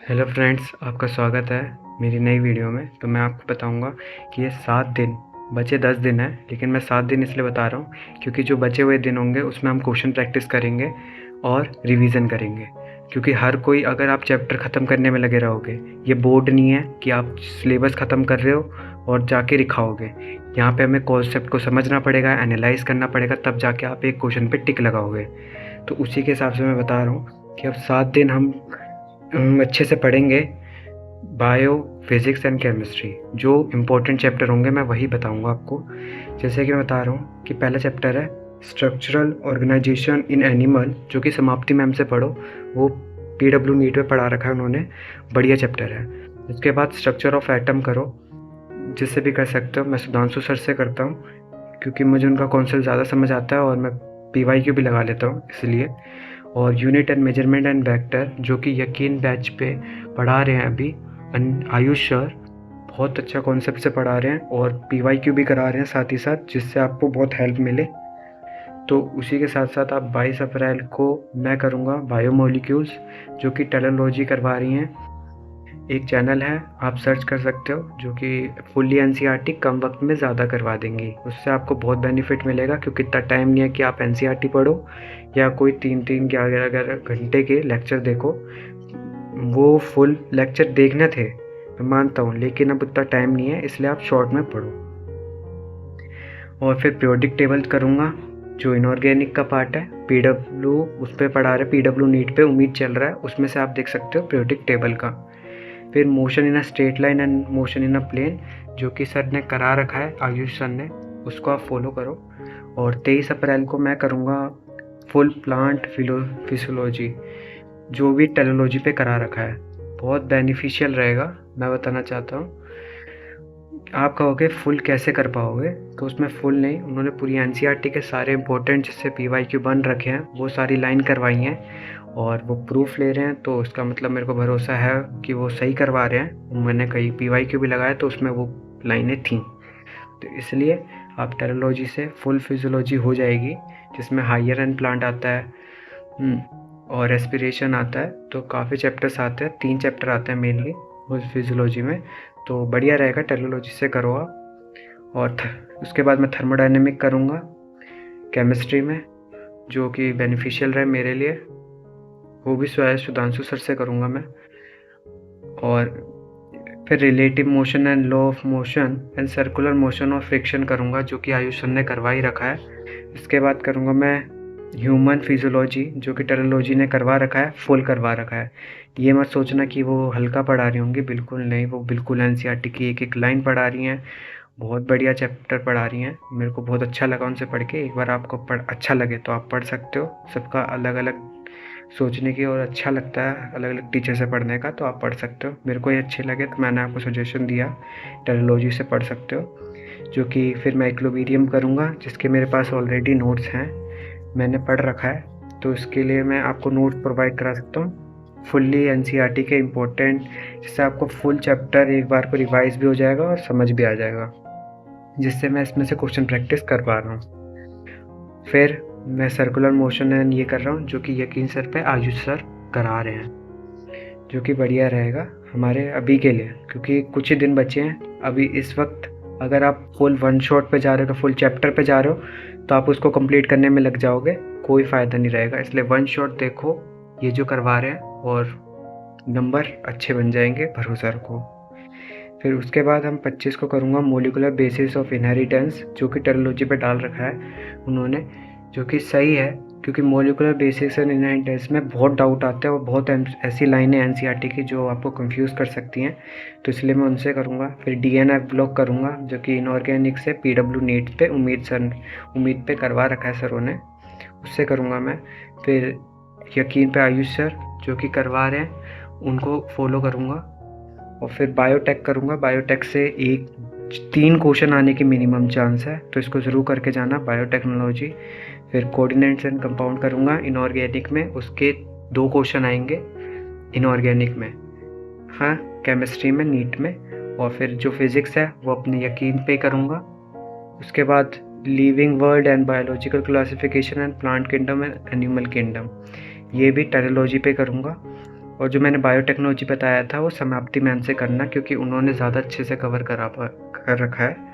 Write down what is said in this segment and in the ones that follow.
Hello friends, आपका स्वागत है मेरी नई वीडियो में। तो मैं आपको बताऊंगा कि ये 7 दिन बचे 10 दिन है, लेकिन मैं 7 दिन इसलिए बता रहा हूँ क्योंकि जो बचे हुए दिन होंगे उसमें हम क्वेश्चन प्रैक्टिस करेंगे और रिवीजन करेंगे। क्योंकि हर कोई, अगर आप चैप्टर ख़त्म करने में लगे रहोगे, ये बोर्ड नहीं है कि आप सिलेबस ख़त्म कर रहे हो और जाके दिखाओगे। यहाँ पे हमें कॉन्सेप्ट को समझना पड़ेगा, एनालाइज करना पड़ेगा, तब जाके आप एक क्वेश्चन पे टिक लगाओगे। तो उसी के हिसाब से मैं बता रहा हूँ कि अब 7 दिन हम अच्छे से पढ़ेंगे बायो, फिज़िक्स एंड केमिस्ट्री। जो इम्पोर्टेंट चैप्टर होंगे मैं वही बताऊंगा आपको। जैसे कि मैं बता रहा हूँ कि पहला चैप्टर है स्ट्रक्चरल ऑर्गेनाइजेशन इन एनिमल, जो कि समाप्ति मैम से पढ़ो। वो PW नीट में पढ़ा रखा है उन्होंने, बढ़िया चैप्टर है। उसके बाद स्ट्रक्चर ऑफ एटम करो, जिससे भी कर सकते हो। मैं सुधांशु सर से करता हूँ क्योंकि मुझे उनका कॉन्सेप्ट ज़्यादा समझ आता है और मैं PYQ भी लगा लेता हूँ इसलिए। और unit and measurement and vector, जो कि यकीन बैच पे पढ़ा रहे हैं अभी आयुष सर, बहुत अच्छा कॉन्सेप्ट से पढ़ा रहे हैं और PYQ भी करा रहे हैं साथ ही साथ, जिससे आपको बहुत हेल्प मिले। तो उसी के साथ साथ आप 22 अप्रैल को मैं करूँगा बायोमोलिक्यूल्स, जो कि टेक्नोलॉजी करवा रही हैं। एक चैनल है, आप सर्च कर सकते हो, जो कि फुल्ली NCERT कम वक्त में ज़्यादा करवा देंगी। उससे आपको बहुत बेनिफिट मिलेगा क्योंकि इतना टाइम नहीं है कि आप NCERT पढ़ो या कोई 3-3 11-11 घंटे के लेक्चर देखो। वो फुल लेक्चर देखने थे, मैं मानता हूँ, लेकिन अब उतना टाइम नहीं है, इसलिए आप शॉर्ट में पढ़ो। और फिर पीरियोडिक टेबल करूँगा, जो इनऑर्गेनिक का पार्ट है। PW उस पर पढ़ा रहे, PW नीट पे उम्मीद चल रहा है, उसमें से आप देख सकते हो पीरियोडिक टेबल का। फिर motion in a straight line and motion in a plane, जो कि सर ने करा रखा है, आयुष सर ने, उसको आप फॉलो करो। और 23 अप्रैल को मैं करूँगा फुल प्लांट फिजियोलॉजी, जो भी टेक्नोलॉजी पे करा रखा है। बहुत बेनिफिशियल रहेगा, मैं बताना चाहता हूँ। आप कहोगे फुल कैसे कर पाओगे, तो उसमें फुल नहीं, उन्होंने पूरी NCERT के सारे इंपॉर्टेंट जिससे PYQ बन रखे हैं वो सारी लाइन करवाई हैं और वो प्रूफ ले रहे हैं। तो उसका मतलब मेरे को भरोसा है कि वो सही करवा रहे हैं। मैंने कहीं PYQ भी लगाया तो उसमें वो लाइनें थीं, तो इसलिए आप टेक्नोलॉजी से फुल फिजियोलॉजी हो जाएगी, जिसमें हायर एंड प्लांट आता है और रेस्पिरेशन आता है। तो काफ़ी चैप्टर्स आते हैं, 3 चैप्टर आते हैं मेनली उस फिजियोलॉजी में। तो बढ़िया रहेगा, टेक्नोलॉजी से करो आप। और उसके बाद मैं थर्मोडायनेमिक करूँगा केमिस्ट्री में, जो कि बेनिफिशियल रहे मेरे लिए। वो भी सुधांशु सर से करूँगा मैं। और फिर relative motion and law of motion and circular motion और फ्रिक्शन करूँगा, जो कि आयुष सर ने करवा ही रखा है। इसके बाद करूँगा मैं ह्यूमन फिजियोलॉजी, जो कि टेक्नोलॉजी ने करवा रखा है, फुल करवा रखा है। ये मत सोचना कि वो हल्का पढ़ा रही होंगी, बिल्कुल नहीं, वो बिल्कुल NCERT की एक एक लाइन पढ़ा रही हैं। बहुत बढ़िया चैप्टर पढ़ा रही हैं, मेरे को बहुत अच्छा लगा उनसे पढ़ के। एक बार आपको अच्छा लगे तो आप पढ़ सकते हो, सबका अलग अलग सोचने की और अच्छा लगता है अलग अलग टीचर से पढ़ने का, तो आप पढ़ सकते हो। मेरे को ये अच्छे लगे तो मैंने आपको सजेशन दिया, टेक्नोलॉजी से पढ़ सकते हो। जो कि फिर मैं इक्विलिब्रियम करूँगा, जिसके मेरे पास ऑलरेडी नोट्स हैं, मैंने पढ़ रखा है, तो इसके लिए मैं आपको नोट्स प्रोवाइड करा सकता हूँ फुल्ली NCERT के इम्पोर्टेंट, जिससे आपको फुल चैप्टर एक बार को रिवाइज भी हो जाएगा और समझ भी आ जाएगा, जिससे मैं इसमें से क्वेश्चन प्रैक्टिस कर पा रहा हूँ। फिर मैं सर्कुलर मोशन एंड ये कर रहा हूँ, जो कि यकीन सर पे आयुष सर करा रहे हैं, जो कि बढ़िया रहेगा हमारे अभी के लिए, क्योंकि कुछ ही दिन बचे हैं अभी इस वक्त। अगर आप फुल वन शॉट पे जा रहे हो, तो फुल चैप्टर पे जा रहे हो, तो आप उसको कंप्लीट करने में लग जाओगे, कोई फ़ायदा नहीं रहेगा। इसलिए वन शॉट देखो ये जो करवा रहे हैं, और नंबर अच्छे बन जाएंगे, भरोसा रखो। फिर उसके बाद हम 25 को करूँगा मोलिकुलर बेसिस ऑफ इनहेरिटेंस, जो कि टेक्नोलॉजी पे डाल रखा है उन्होंने, जो कि सही है, क्योंकि मोलिकुलर बेसिस एंड इनहेरिटेंस में बहुत डाउट आते हैं और बहुत ऐसी लाइनें NCERT की जो आपको कंफ्यूज कर सकती हैं, तो इसलिए मैं उनसे करूँगा। फिर DNF ब्लॉक करूँगा, जो कि इनऑर्गेनिक से PW नीट पे उम्मीद पे करवा रखा है सरों ने, उससे करूँगा मैं। फिर यकीन पे आयुष सर, जो कि करवा रहे हैं, उनको फॉलो करूँगा। और फिर बायोटेक करूँगा, बायोटेक से 3 क्वेश्चन आने की मिनिमम चांस है, तो इसको ज़रूर करके जाना, बायोटेक्नोलॉजी। फिर कोऑर्डिनेट्स एंड कंपाउंड करूँगा इनऑर्गेनिक में, उसके 2 क्वेश्चन आएंगे इनऑर्गेनिक में, हाँ, केमिस्ट्री में नीट में। और फिर जो फिज़िक्स है वो अपने यकीन पे करूँगा। उसके बाद living world and biological classification and plant kingdom and animal kingdom, ये भी टेक्नोलॉजी पे करूँगा। और जो मैंने बायोटेक्नोलॉजी बताया था वो समाप्ति मैम से करना, क्योंकि उन्होंने ज़्यादा अच्छे से कवर कर रखा है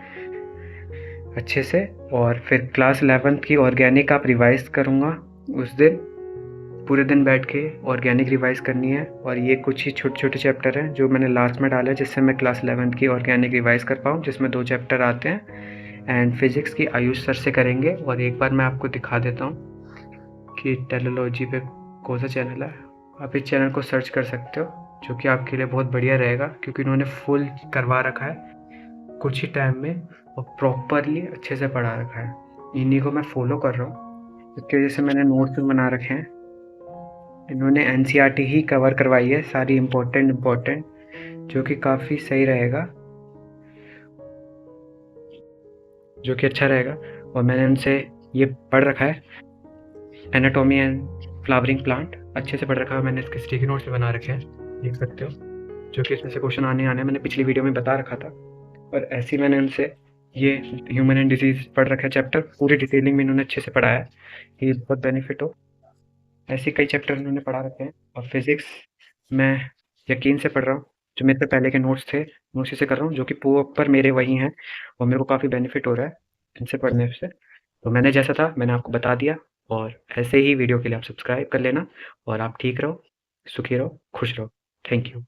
अच्छे से। और फिर क्लास 11th की ऑर्गेनिक आप रिवाइज़ करूँगा उस दिन, पूरे दिन बैठ के ऑर्गेनिक रिवाइज़ करनी है। और ये कुछ ही छोटे छोटे चैप्टर हैं जो मैंने लास्ट में डाले, जिससे मैं क्लास 11th की ऑर्गेनिक रिवाइज़ कर पाऊँ, जिसमें 2 चैप्टर आते हैं। एंड फिज़िक्स की आयुष सर से करेंगे। और एक बार मैं आपको दिखा देता हूँ कि टेलोलॉजी पे कौन सा चैनल है। आप इस चैनल को सर्च कर सकते हो, जो कि आपके लिए बहुत बढ़िया रहेगा, क्योंकि उन्होंने फुल करवा रखा है कुछ ही टाइम में और प्रॉपरली अच्छे से पढ़ा रखा है। इन्हीं को मैं फॉलो कर रहा हूँ, इसकी वजह से मैंने नोट्स भी बना रखे हैं। इन्होंने एनसीईआरटी ही कवर करवाई है सारी इम्पोर्टेंट, जो कि काफ़ी सही रहेगा, जो कि अच्छा रहेगा। और मैंने उनसे ये पढ़ रखा है, एनाटॉमी एंड फ्लावरिंग प्लांट, अच्छे से पढ़ रखा है। मैंने इसके स्टिकी नोट्स भी बना रखे हैं, देख सकते हो, जो कि इसमें से क्वेश्चन आने मैंने पिछली वीडियो में बता रखा था। और ऐसे ही मैंने उनसे ये ह्यूमन एंड डिजीज़ पढ़ रखा है चैप्टर, पूरी डिटेलिंग में इन्होंने अच्छे से पढ़ाया है कि बहुत बेनिफिट हो। ऐसे कई चैप्टर इन्होंने पढ़ा रखे हैं। और फिज़िक्स मैं यकीन से पढ़ रहा हूँ, जो मेरे पे पहले के नोट्स थे मैं उसी से कर रहा हूँ, जो कि प्रॉपर मेरे वही हैं और मेरे को काफ़ी बेनिफिट हो रहा है इनसे पढ़ने से। तो मैंने जैसा था मैंने आपको बता दिया। और ऐसे ही वीडियो के लिए आप सब्सक्राइब कर लेना। और आप ठीक रहो, सुखी रहो, खुश रहो। Thank you.